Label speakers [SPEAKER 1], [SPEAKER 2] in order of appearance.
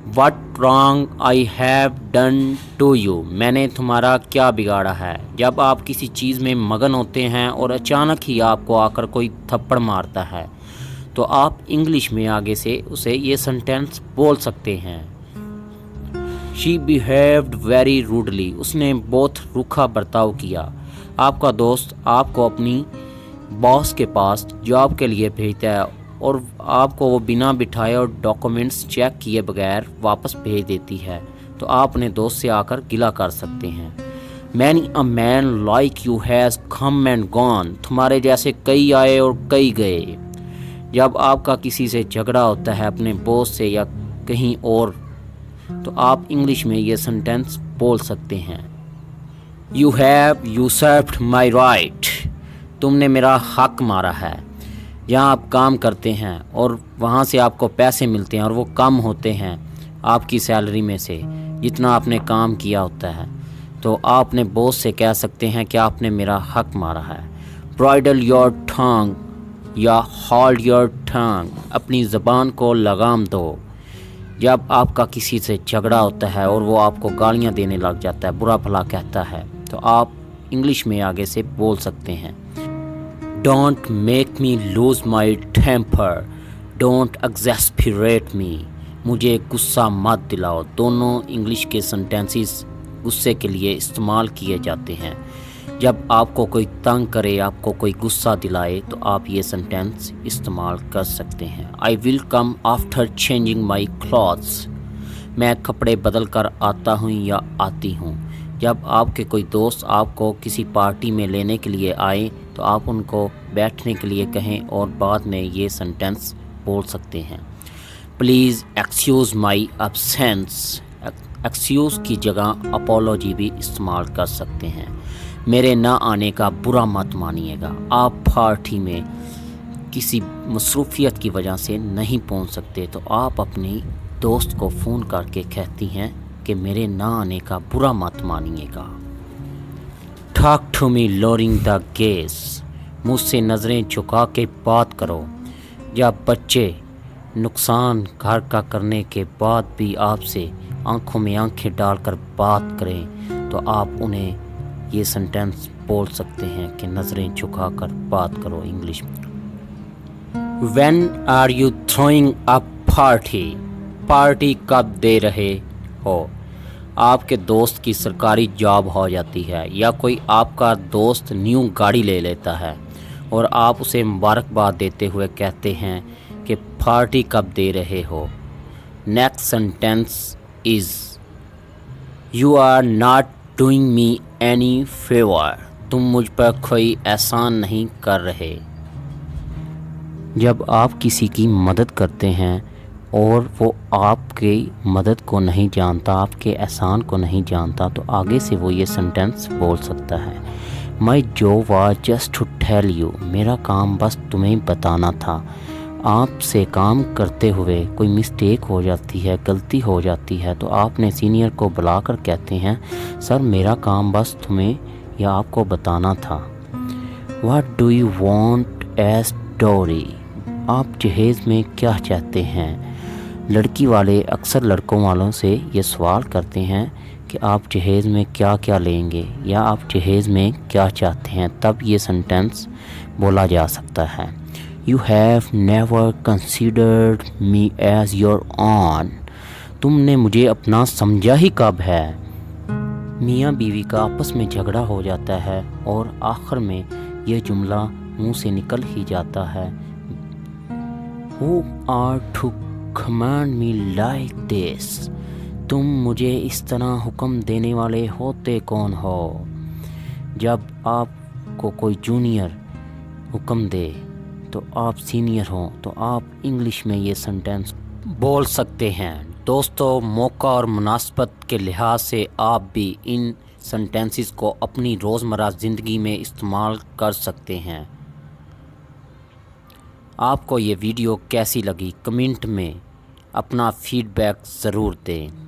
[SPEAKER 1] What wrong I have done to you? मैंने तुम्हारा क्या बिगाड़ा है। जब आप किसी चीज़ में मगन होते हैं और अचानक ही आपको आकर कोई थप्पड़ मारता है तो आप इंग्लिश में आगे से उसे ये सेंटेंस बोल सकते हैं। She behaved very rudely. उसने बहुत रूखा बर्ताव किया। आपका दोस्त आपको अपनी बॉस के पास जॉब के लिए भेजता है और आपको वो बिना बिठाए और डॉक्यूमेंट्स चेक किए बगैर वापस भेज देती है तो आप अपने दोस्त से आकर गिला कर सकते हैं। Many a man like you has come and gone. तुम्हारे जैसे कई आए और कई गए। जब आपका किसी से झगड़ा होता है अपने बॉस से या कहीं और तो आप इंग्लिश में ये सेंटेंस बोल सकते हैं। You have usurped my right. तुमने मेरा हक मारा है। जहाँ आप काम करते हैं और वहाँ से आपको पैसे मिलते हैं और वो कम होते हैं आपकी सैलरी में से जितना आपने काम किया होता है तो आप अपने बॉस से कह सकते हैं कि आपने मेरा हक मारा है। Bridle your tongue या hold your tongue. अपनी ज़बान को लगाम दो। जब आपका किसी से झगड़ा होता है और वो आपको गालियाँ देने लग जाता है, बुरा भला कहता है तो आप इंग्लिश में आगे से बोल सकते हैं। Don't make me lose my temper. Don't exasperate me. मुझे गुस्सा मत दिलाओ। दोनों इंग्लिश के सेंटेंसेस गुस्से के लिए इस्तेमाल किए जाते हैं। जब आपको कोई तंग करे, आपको कोई गुस्सा दिलाए तो आप ये सेंटेंस इस्तेमाल कर सकते हैं। I will come after changing my clothes. मैं कपड़े बदल कर आता हूँ या आती हूँ। जब आपके कोई दोस्त आपको किसी पार्टी में लेने के लिए आए तो आप उनको बैठने के लिए कहें और बाद में ये सेंटेंस बोल सकते हैं। Please excuse my absence. Excuse की जगह अपोलॉजी भी इस्तेमाल कर सकते हैं। मेरे ना आने का बुरा मत मानिएगा। आप पार्टी में किसी मसरूफियत की वजह से नहीं पहुंच सकते तो आप अपनी दोस्त को फ़ोन करके कहती हैं कि मेरे ना आने का बुरा मत मानिएगा। Talk to me lowering the gaze. मुझसे नज़रें झुका के बात करो। जब बच्चे नुकसान घर का करने के बाद भी आपसे आंखों में आंखें डालकर बात करें तो आप उन्हें ये सेंटेंस बोल सकते हैं कि नज़रें झुका कर बात करो इंग्लिश में। When are you throwing a party? Party कब दे रहे हो? आपके दोस्त की सरकारी जॉब हो जाती है या कोई आपका दोस्त न्यू गाड़ी ले लेता है और आप उसे मुबारकबाद देते हुए कहते हैं कि पार्टी कब दे रहे हो। Next sentence is you are not doing me any favour. तुम मुझ पर कोई एहसान नहीं कर रहे। जब आप किसी की मदद करते हैं और वो आपकी मदद को नहीं जानता, आपके एहसान को नहीं जानता तो आगे से वो ये सेंटेंस बोल सकता है। My job was just to tell you. मेरा काम बस तुम्हें बताना था। आपसे काम करते हुए कोई मिस्टेक हो जाती है, गलती हो जाती है तो आपने सीनियर को बुलाकर कहते हैं सर मेरा काम बस तुम्हें या आपको बताना था। What do you want as dowry? आप जहेज़ में क्या चाहते हैं? लड़की वाले अक्सर लड़कों वालों से ये सवाल करते हैं कि आप जहेज़ में क्या क्या लेंगे या आप जहेज़ में क्या चाहते हैं, तब ये सेंटेंस बोला जा सकता है। You have never considered me as your own. तुमने मुझे अपना समझा ही कब है। मियाँ बीवी का आपस में झगड़ा हो जाता है और आखिर में ये जुमला मुंह से निकल ही जाता है, Who are to command me like this? तुम मुझे इस तरह हुक्म देने वाले होते कौन हो? जब आपको कोई जूनियर हुक्म दे तो आप सीनियर हो तो आप इंग्लिश में ये सेंटेंस बोल सकते हैं। दोस्तों, मौका और मुनासबत के लिहाज से आप भी इन सेंटेंसेस को अपनी रोज़मर्रा ज़िंदगी में इस्तेमाल कर सकते हैं। आपको ये वीडियो कैसी लगी कमेंट में अपना फीडबैक ज़रूर दें।